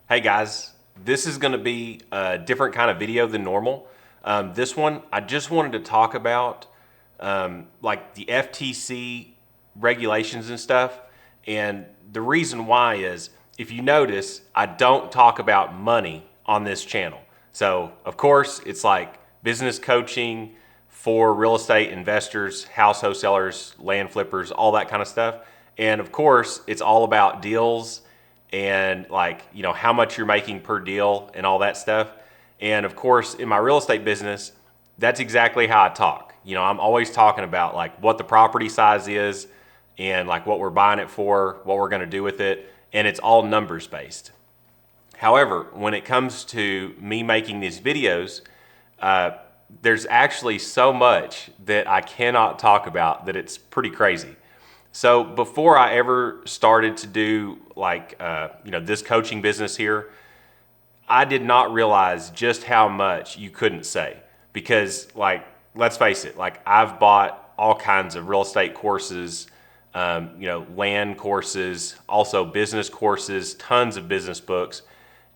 Hey guys, this is going to be a different kind of video than normal. This one, I just wanted to talk about like the FTC regulations and stuff. And the reason why is, if you notice, I don't talk about money on this channel. So of course, it's like business coaching for real estate investors, house wholesalers, land flippers, all that kind of stuff. And of course, it's all about deals and how much you're making per deal and all that stuff. And of course, in my real estate business, that's exactly how I talk. I'm always talking about like what the property size is and like what we're buying it for, what we're going to do with it, and it's all numbers based. However, when it comes to me making these videos, there's actually so much that I cannot talk about that it's pretty crazy. So before I ever started to do this coaching business here, I did not realize just how much you couldn't say, because let's face it, I've bought all kinds of real estate courses, land courses, also business courses, tons of business books.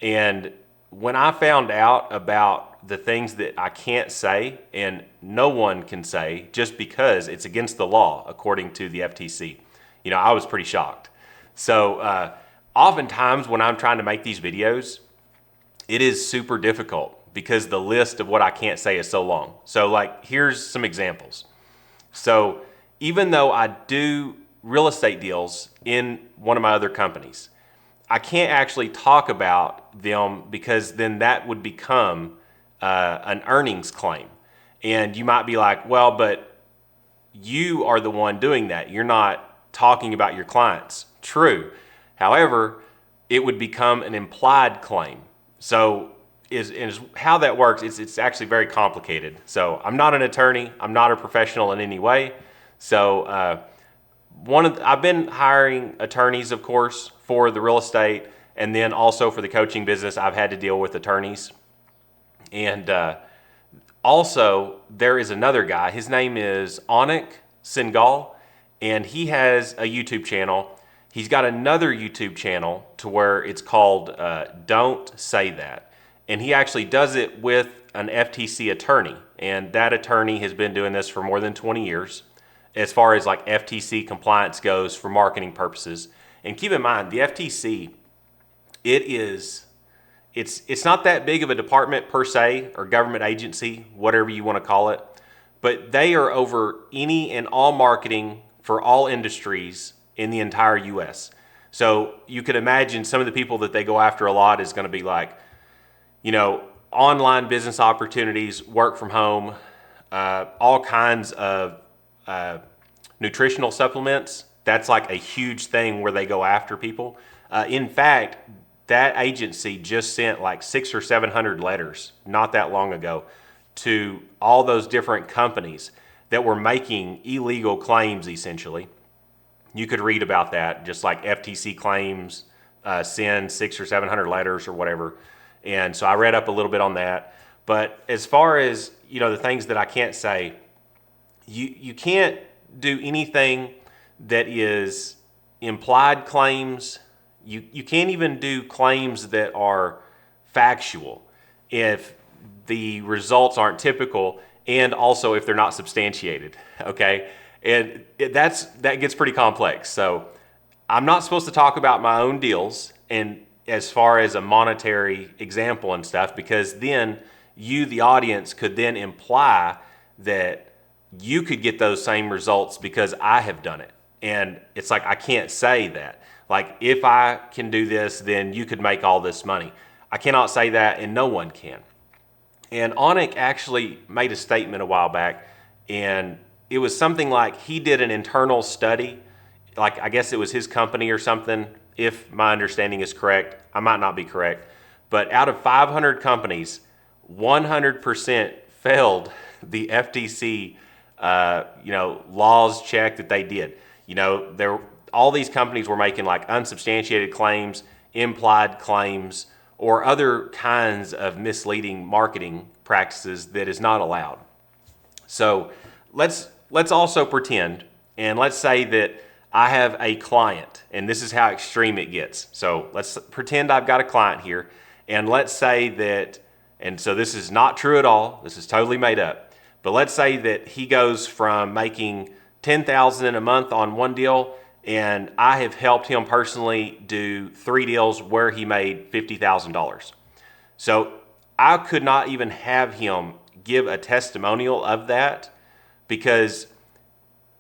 And when I found out about the things that I can't say and no one can say just because it's against the law according to the FTC, I was pretty shocked. So oftentimes when I'm trying to make these videos, it is super difficult because the list of what I can't say is so long. So here's some examples. So even though I do real estate deals in one of my other companies, I can't actually talk about them because then that would become an earnings claim. And you might be like, well, but you are the one doing that. You're not talking about your clients. True. However, it would become an implied claim. So is how that works, it's actually very complicated. So I'm not an attorney. I'm not a professional in any way. So I've been hiring attorneys, of course, for the real estate, and then also for the coaching business, I've had to deal with attorneys. And also, there is another guy. His name is Anik Singal, and he has a YouTube channel. He's got another YouTube channel to where it's called Don't Say That. And he actually does it with an FTC attorney. And that attorney has been doing this for more than 20 years as far as FTC compliance goes for marketing purposes. And keep in mind, the FTC, it's not that big of a department per se, or government agency, whatever you want to call it, but they are over any and all marketing for all industries in the entire US. So you could imagine some of the people that they go after a lot is going to be online business opportunities, work from home, all kinds of nutritional supplements. That's a huge thing where they go after people. In fact, that agency just sent 600 or 700 letters not that long ago to all those different companies that were making illegal claims, essentially. You could read about that, just FTC claims, send 600 or 700 letters or whatever. And so I read up a little bit on that. But as far as, the things that I can't say, you can't do anything that is implied claims. You can't even do claims that are factual if the results aren't typical, and also if they're not substantiated, okay? And that gets pretty complex. So I'm not supposed to talk about my own deals and as far as a monetary example and stuff, because then you, the audience, could then imply that you could get those same results because I have done it. And it's I can't say that. If I can do this, then you could make all this money. I cannot say that, and no one can. And Anik actually made a statement a while back, and it was something he did an internal study, I guess it was his company or something, if my understanding is correct. I might not be correct. But out of 500 companies, 100% failed the FTC laws check that they did. All these companies were making unsubstantiated claims, implied claims, or other kinds of misleading marketing practices that is not allowed. So let's also pretend, and let's say that I have a client, and this is how extreme it gets. So let's pretend I've got a client here, and let's say that, and so this is not true at all, this is totally made up, but let's say that he goes from making $10,000 a month on one deal, and I have helped him personally do 3 deals where he made $50,000. So I could not even have him give a testimonial of that, because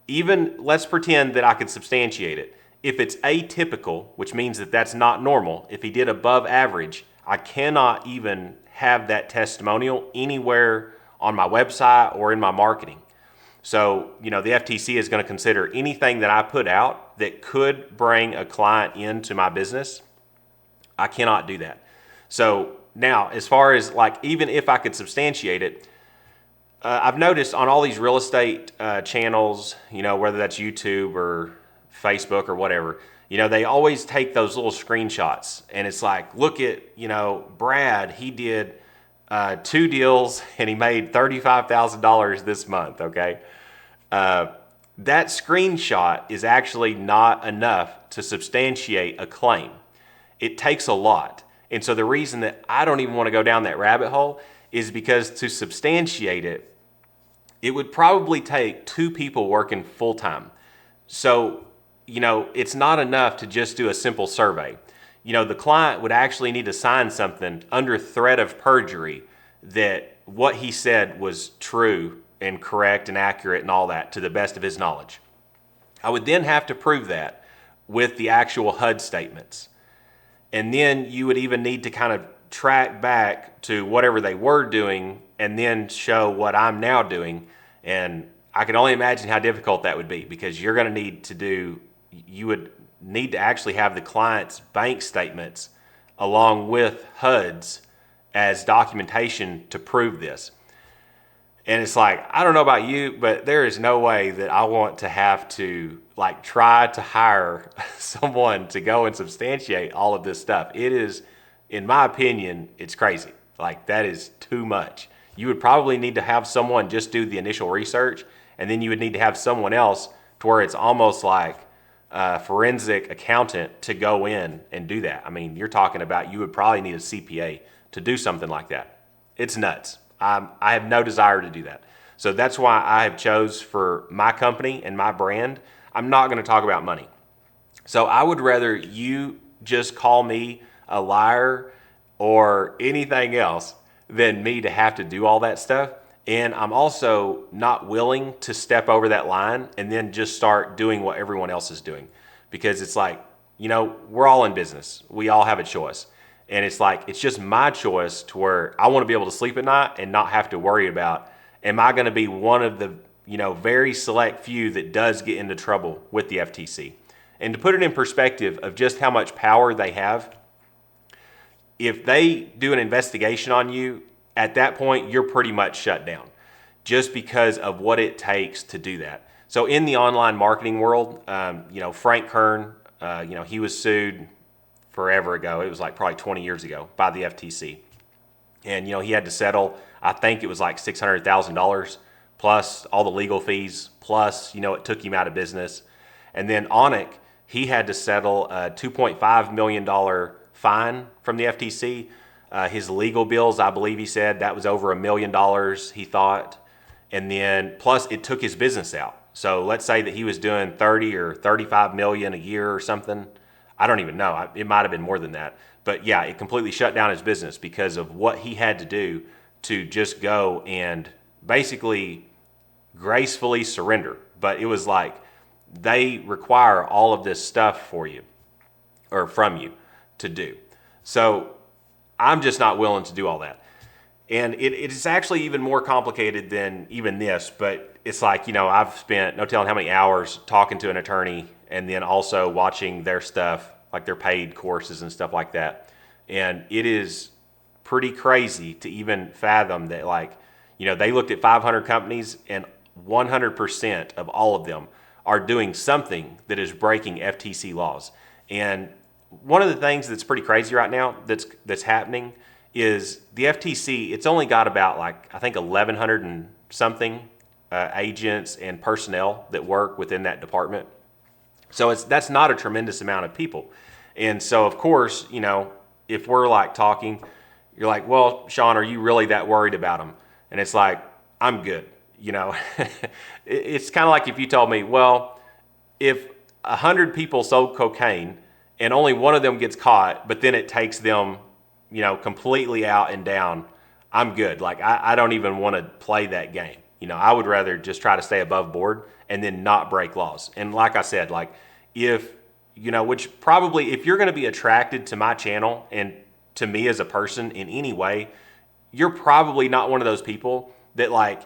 even, let's pretend that I could substantiate it. If it's atypical, which means that that's not normal, if he did above average, I cannot even have that testimonial anywhere on my website or in my marketing. So, the FTC is going to consider anything that I put out that could bring a client into my business. I cannot do that. So now, as far as even if I could substantiate it, I've noticed on all these real estate channels, whether that's YouTube or Facebook or whatever, they always take those little screenshots, and it's like, look at, Brad, he did 2 deals and he made $35,000 this month, okay? That screenshot is actually not enough to substantiate a claim. It takes a lot. And so the reason that I don't even want to go down that rabbit hole is because to substantiate it, it would probably take 2 people working full time. So, it's not enough to just do a simple survey. The client would actually need to sign something under threat of perjury that what he said was true and correct and accurate and all that to the best of his knowledge. I would then have to prove that with the actual HUD statements. And then you would even need to kind of track back to whatever they were doing and then show what I'm now doing. And I can only imagine how difficult that would be, because you would need to actually have the client's bank statements along with HUDs as documentation to prove this. And it's like, I don't know about you, but there is no way that I want to have to try to hire someone to go and substantiate all of this stuff. It is, in my opinion, it's crazy. That is too much. You would probably need to have someone just do the initial research, and then you would need to have someone else to where it's almost like a forensic accountant to go in and do that. I mean, you're talking about you would probably need a CPA to do something like that. It's nuts. I have no desire to do that. So that's why I have chose for my company and my brand, I'm not going to talk about money. So I would rather you just call me a liar or anything else than me to have to do all that stuff. And I'm also not willing to step over that line and then just start doing what everyone else is doing. Because it's like, we're all in business. We all have a choice. And it's like, it's just my choice to where I want to be able to sleep at night and not have to worry about, am I going to be one of the, very select few that does get into trouble with the FTC? And to put it in perspective of just how much power they have, if they do an investigation on you, at that point, you're pretty much shut down just because of what it takes to do that. So in the online marketing world, Frank Kern, he was sued forever ago. It was probably 20 years ago by the FTC. And, he had to settle, I think it was $600,000 plus all the legal fees, plus, it took him out of business. And then Onik, he had to settle a $2.5 million fine from the FTC. His legal bills, I believe he said, that was over $1 million, he thought. And then plus it took his business out. So let's say that he was doing 30 or 35 million a year or something. I don't even know. It might have been more than that. But yeah, it completely shut down his business because of what he had to do to just go and basically gracefully surrender. But it was like they require all of this stuff for you or from you to do. So I'm just not willing to do all that. And it is actually even more complicated than even this, but it's like, I've spent no telling how many hours talking to an attorney and then also watching their stuff, like their paid courses and stuff like that. And it is pretty crazy to even fathom that, they looked at 500 companies and 100% of all of them are doing something that is breaking FTC laws. And one of the things that's pretty crazy right now that's happening is the FTC, it's only got about I think 1,100 and something agents and personnel that work within that department. So that's not a tremendous amount of people. And so, of course, if we're like talking, you're like, well, Sean, are you really that worried about them? And it's like, I'm good. It's kind of like if you told me, well, if 100 people sold cocaine and only one of them gets caught, but then it takes them, completely out and down, I'm good. Like, I don't even want to play that game. I would rather just try to stay above board and then not break laws. And like I said, like if, which probably if you're going to be attracted to my channel and to me as a person in any way, you're probably not one of those people that like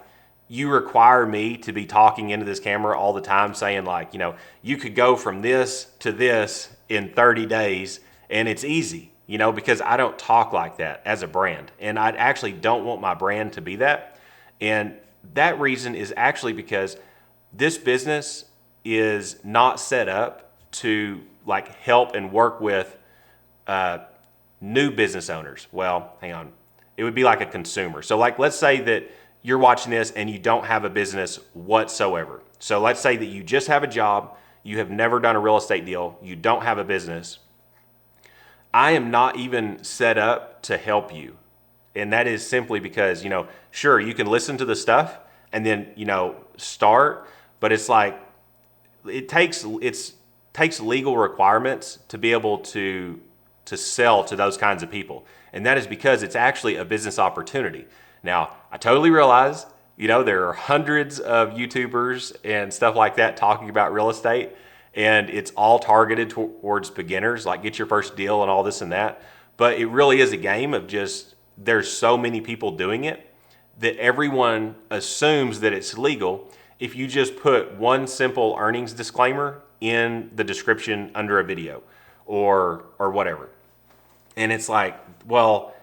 you require me to be talking into this camera all the time saying like, you could go from this to this in 30 days and it's easy, because I don't talk like that as a brand. And I actually don't want my brand to be that. And that reason is actually because this business is not set up to like help and work with new business owners. Well, hang on. It would be like a consumer. So like, let's say that you're watching this and you don't have a business whatsoever. So let's say that you just have a job, you have never done a real estate deal, you don't have a business. I am not even set up to help you. And that is simply because, sure, you can listen to the stuff and then, start, but it's like, it takes legal requirements to be able to sell to those kinds of people. And that is because it's actually a business opportunity. Now, I totally realize, there are hundreds of YouTubers and stuff like that talking about real estate, and it's all targeted towards beginners, like get your first deal and all this and that. But it really is a game of just, there's so many people doing it that everyone assumes that it's legal if you just put one simple earnings disclaimer in the description under a video or whatever. And it's like, well,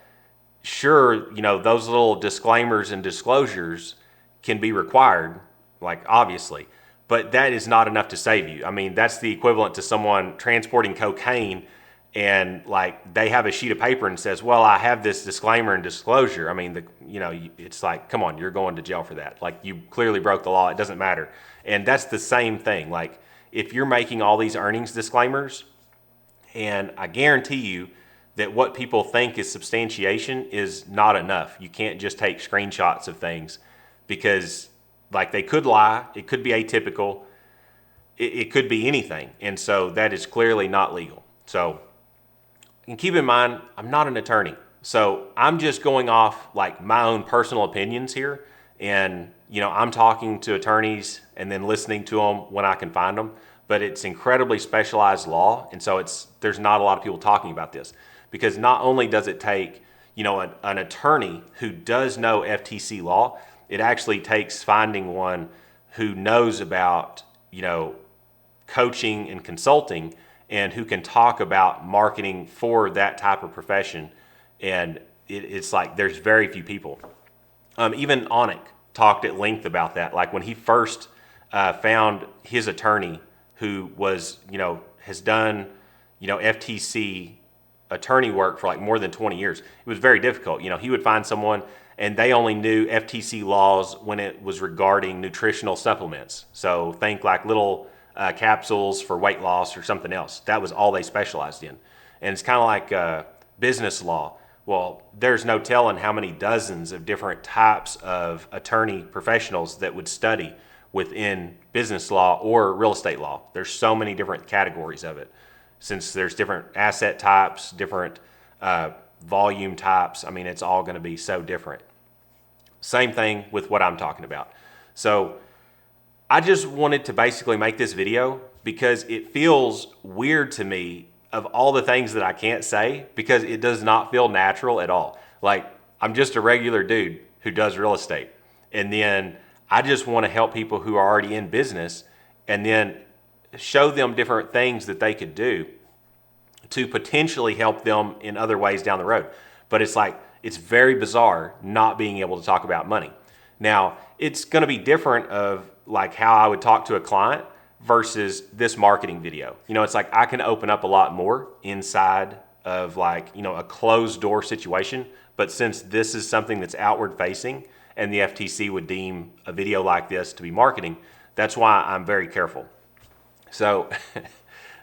sure, those little disclaimers and disclosures can be required, like obviously, but that is not enough to save you. I mean, that's the equivalent to someone transporting cocaine and like they have a sheet of paper and says, well, I have this disclaimer and disclosure. I mean, it's like, come on, you're going to jail for that. Like you clearly broke the law. It doesn't matter. And that's the same thing. Like if you're making all these earnings disclaimers, and I guarantee you that what people think is substantiation is not enough. You can't just take screenshots of things because like they could lie. It could be atypical. It could be anything. And so that is clearly not legal. So, and keep in mind, I'm not an attorney. So I'm just going off like my own personal opinions here. And, I'm talking to attorneys and then listening to them when I can find them. But it's incredibly specialized law. And so there's not a lot of people talking about this. Because not only does it take, an attorney who does know FTC law, it actually takes finding one who knows about, coaching and consulting and who can talk about marketing for that type of profession. And it's like there's very few people. Even Onik talked at length about that. Like when he first found his attorney who was, has done, FTC attorney work for like more than 20 years. It was very difficult. He would find someone and they only knew FTC laws when it was regarding nutritional supplements. So think like little capsules for weight loss or something else. That was all they specialized in. And it's kind of like business law. Well, there's no telling how many dozens of different types of attorney professionals that would study within business law or real estate law. There's so many different categories of it. Since there's different asset types, different volume types, I mean, it's all going to be so different. Same thing with what I'm talking about. So I just wanted to basically make this video because it feels weird to me of all the things that I can't say because it does not feel natural at all. Like I'm just a regular dude who does real estate. And then I just want to help people who are already in business and then show them different things that they could do to potentially help them in other ways down the road. But it's like, it's very bizarre not being able to talk about money. Now, it's going to be different of like how I would talk to a client versus this marketing video. It's like I can open up a lot more inside of like, a closed door situation. But since this is something that's outward facing and the FTC would deem a video like this to be marketing, that's why I'm very careful. So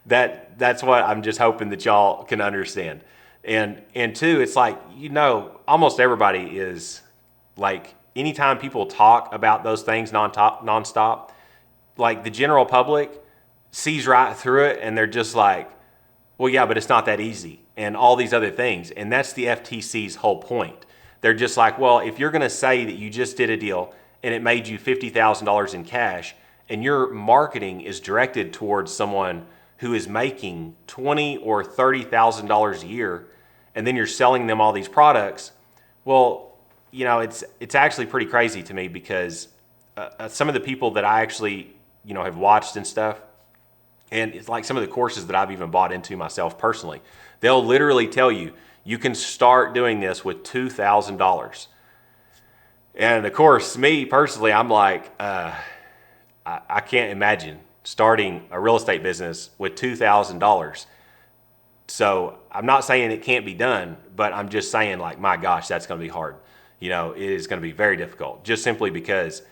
that's what I'm just hoping that y'all can understand. And two, it's like, almost everybody is like, anytime people talk about those things nonstop, like the general public sees right through it, and they're just like, well, yeah, but it's not that easy, and all these other things. And that's the FTC's whole point. They're just like, well, if you're going to say that you just did a deal and it made you $50,000 in cash, and your marketing is directed towards someone who is making $20,000 or $30,000 a year, and then you're selling them all these products, well, it's actually pretty crazy to me, because some of the people that I actually have watched and stuff, and it's like some of the courses that I've even bought into myself personally, they'll literally tell you, you can start doing this with $2,000. And of course, me personally, I'm like, I can't imagine starting a real estate business with $2,000. So I'm not saying it can't be done, but I'm just saying, like, my gosh, that's going to be hard. It is going to be very difficult, just simply because,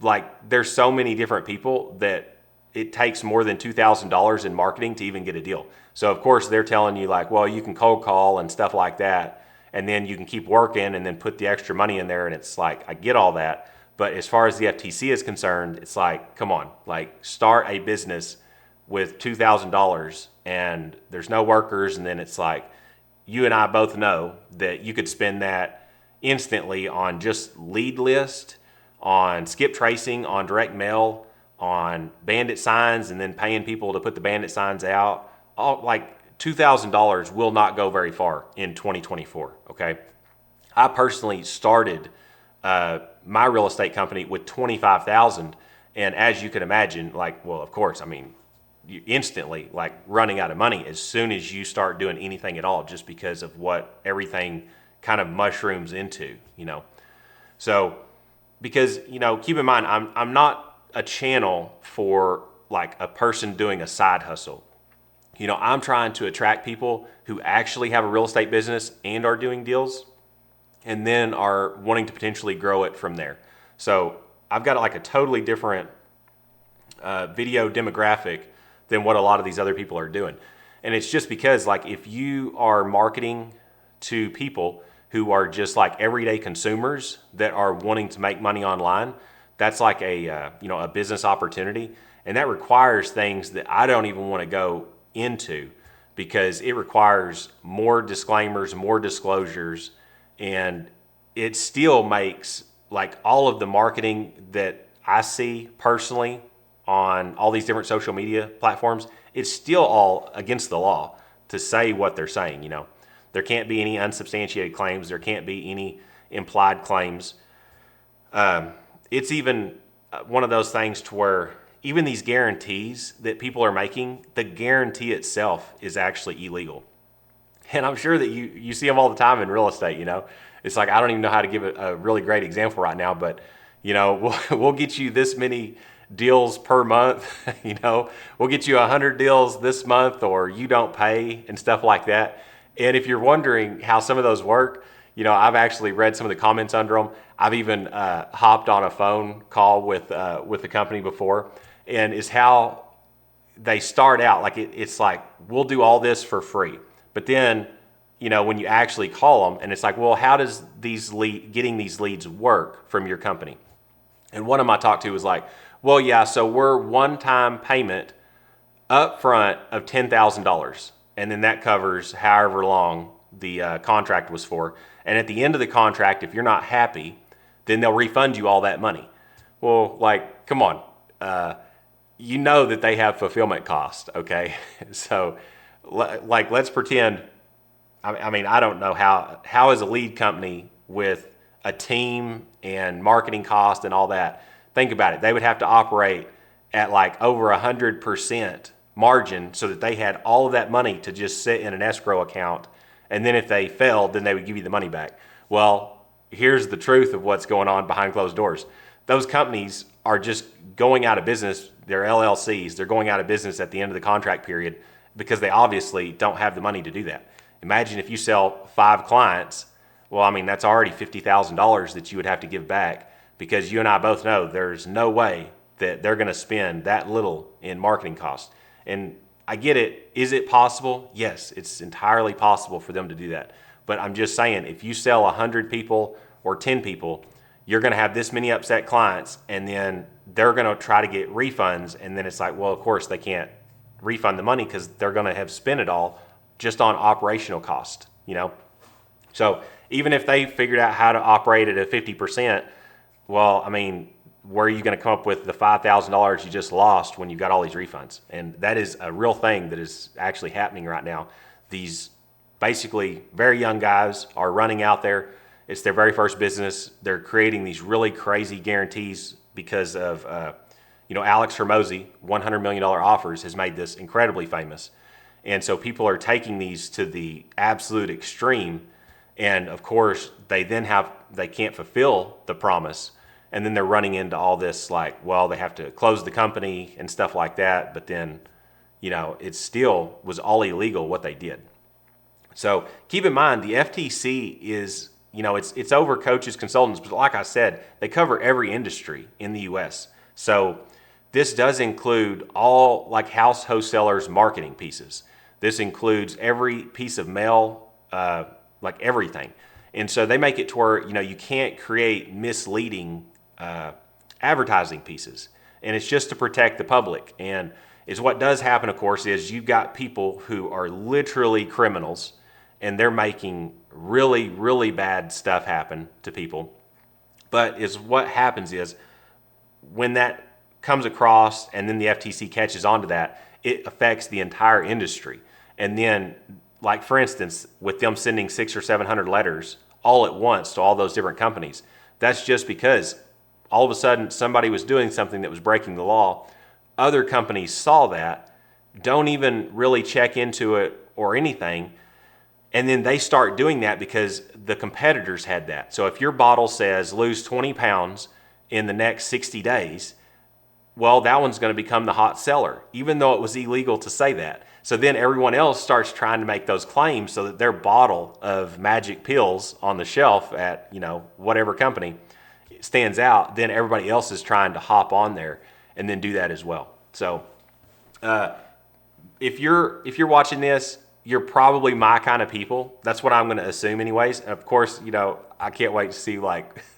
like, there's so many different people that it takes more than $2,000 in marketing to even get a deal. So of course they're telling you, like, well, you can cold call and stuff like that, and then you can keep working and then put the extra money in there. And it's like, I get all that. But as far as the FTC is concerned, it's like, come on, like, start a business with $2,000 and there's no workers. And then it's like, you and I both know that you could spend that instantly on just lead list, on skip tracing, on direct mail, on bandit signs, and then paying people to put the bandit signs out. All, like, $2,000 will not go very far in 2024. Okay, I personally started my real estate company with $25,000, and as you can imagine, like, well, of course, I mean, you instantly, like, running out of money as soon as you start doing anything at all, just because of what everything kind of mushrooms into. So, because keep in mind, I'm not a channel for, like, a person doing a side hustle. I'm trying to attract people who actually have a real estate business and are doing deals, and then are wanting to potentially grow it from there. So I've got, like, a totally different video demographic than what a lot of these other people are doing. And it's just because, like, if you are marketing to people who are just like everyday consumers that are wanting to make money online, that's like a business opportunity, and that requires things that I don't even want to go into, because it requires more disclaimers, more disclosures, and it still makes, like, all of the marketing that I see personally on all these different social media platforms, it's still all against the law to say what they're saying. There can't be any unsubstantiated claims. There can't be any implied claims. It's even one of those things to where even these guarantees that people are making, the guarantee itself is actually illegal. And I'm sure that you see them all the time in real estate. It's like, I don't even know how to give a really great example right now, but we'll get you this many deals per month. We'll get you 100 deals this month, or you don't pay, and stuff like that. And if you're wondering how some of those work, I've actually read some of the comments under them. I've even hopped on a phone call with the company before, and is how they start out. Like, it's like, we'll do all this for free, but then when you actually call them, and it's like, well, how does getting these leads work from your company? And one of them I talked to was like, well, yeah, so we're one-time payment up front of $10,000, and then that covers however long the contract was for. And at the end of the contract, if you're not happy, then they'll refund you all that money. Well, like, come on. That they have fulfillment costs, okay? So, like, let's pretend, I don't know how is a lead company with a team and marketing cost and all that. Think about it. They would have to operate at, like, over 100% margin, so that they had all of that money to just sit in an escrow account. And then if they failed, then they would give you the money back. Well, here's the truth of what's going on behind closed doors. Those companies are just going out of business. They're LLCs. They're going out of business at the end of the contract period, because they obviously don't have the money to do that. Imagine if you sell 5 clients. Well, that's already $50,000 that you would have to give back, because you and I both know there's no way that they're going to spend that little in marketing costs. And I get it. Is it possible? Yes, it's entirely possible for them to do that. But I'm just saying, if you sell 100 people or 10 people, you're going to have this many upset clients, and then they're going to try to get refunds. And then it's like, well, of course they can't refund the money because they're going to have spent it all just on operational cost, So even if they figured out how to operate at a 50%, well, I mean, where are you going to come up with the $5,000 you just lost when you got all these refunds? And that is a real thing that is actually happening right now. These basically very young guys are running out there. It's their very first business. They're creating these really crazy guarantees because of, Alex Hermosi, $100 million offers has made this incredibly famous. And so people are taking these to the absolute extreme. And of course, they can't fulfill the promise. And then they're running into all this they have to close the company and stuff like that. But then, it still was all illegal what they did. So keep in mind, the FTC is, it's over coaches, consultants, but like I said, they cover every industry in the U.S. So this does include all house wholesalers marketing pieces. This includes every piece of mail, everything. And so they make it to where, you can't create misleading advertising pieces. And it's just to protect the public. And is what does happen, of course, is you've got people who are literally criminals, and they're making really, really bad stuff happen to people. But what happens is when that comes across and then the FTC catches on to that, it affects the entire industry. And then, for instance, with them sending 600 or 700 letters all at once to all those different companies, that's just because all of a sudden somebody was doing something that was breaking the law. Other companies saw that, don't even really check into it or anything, and then they start doing that because the competitors had that. So if your bottle says lose 20 pounds in the next 60 days, well, that one's going to become the hot seller, even though it was illegal to say that. So then everyone else starts trying to make those claims so that their bottle of magic pills on the shelf at, whatever company stands out. Then everybody else is trying to hop on there and then do that as well. So if you're watching this, you're probably my kind of people. That's what I'm going to assume anyways. And of course, I can't wait to see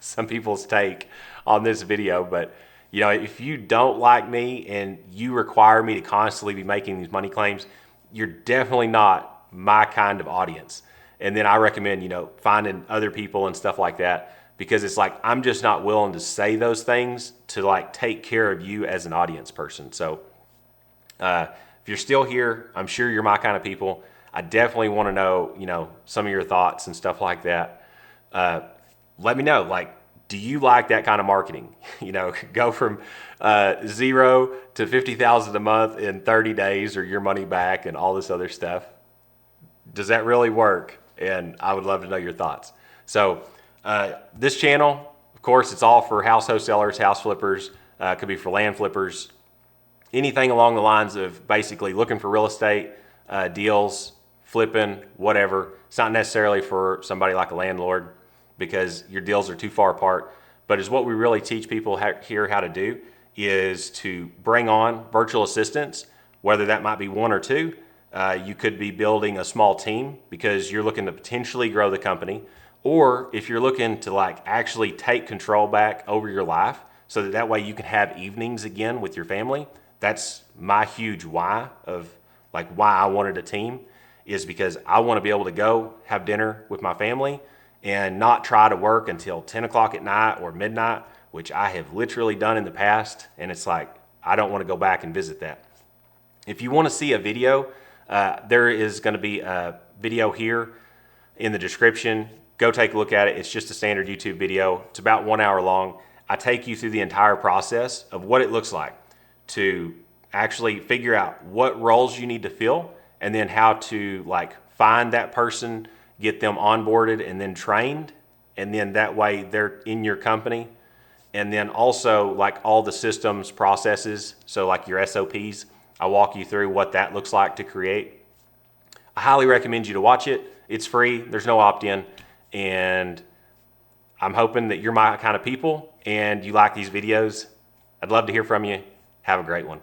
some people's take on this video. But, if you don't like me and you require me to constantly be making these money claims, you're definitely not my kind of audience. And then I recommend, finding other people and stuff like that, because it's I'm just not willing to say those things to take care of you as an audience person. So if you're still here, I'm sure you're my kind of people. I definitely want to know, some of your thoughts and stuff like that. Let me know, do you like that kind of marketing? Go from 0 to 50,000 a month in 30 days or your money back and all this other stuff. Does that really work? And I would love to know your thoughts. So this channel, of course, it's all for house wholesalers, house flippers, could be for land flippers, anything along the lines of basically looking for real estate deals, flipping, whatever. It's not necessarily for somebody like a landlord because your deals are too far apart. But is what we really teach people here how to do is to bring on virtual assistants, whether that might be one or two. You could be building a small team because you're looking to potentially grow the company. Or if you're looking to actually take control back over your life so that way you can have evenings again with your family. That's my huge why of why I wanted a team, is because I want to be able to go have dinner with my family and not try to work until 10 o'clock at night or midnight, which I have literally done in the past. And it's I don't want to go back and visit that. If you want to see a video, there is going to be a video here in the description. Go take a look at it. It's just a standard YouTube video. It's about 1 hour long. I take you through the entire process of what it looks like to actually figure out what roles you need to fill, and then how to find that person, get them onboarded and then trained, and then that way they're in your company. And then also all the systems, processes, so your SOPs, I walk you through what that looks like to create. I highly recommend you to watch it. It's free, there's no opt-in, and I'm hoping that you're my kind of people and you like these videos. I'd love to hear from you. Have a great one.